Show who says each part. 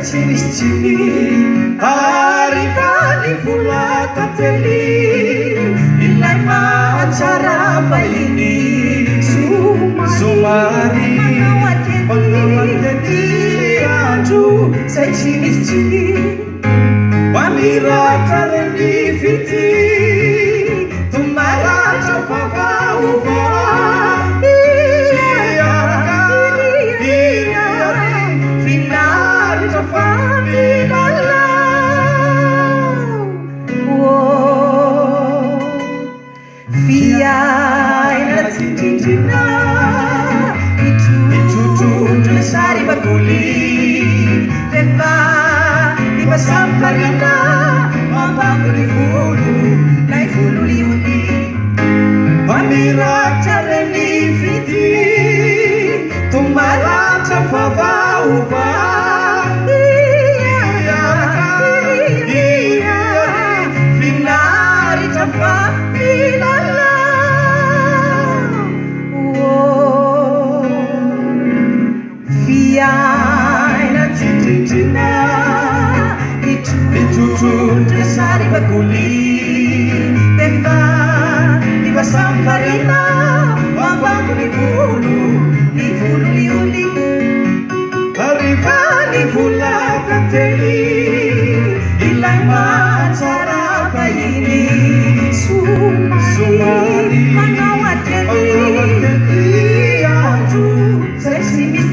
Speaker 1: Chini Arifani Fula Tateli Ilai Macara Faini Sumari Pangawat Jadi Anju Saya Chini Wamira Kareni Fiti Tumara Chafava Uva Sari bakuli Teva Iba samparina Mambango di fulu Lai fulu liuni Pamira Chareni fiti Tumara Chafava uva Finari Chafa Milala Aina titina itu sari bakuli Teva Iba samparina Mambango di fulu liuli Arifani Fula Tateli Ilai Macara Faini Sumari Mangawat Jadi Anju Saya Chini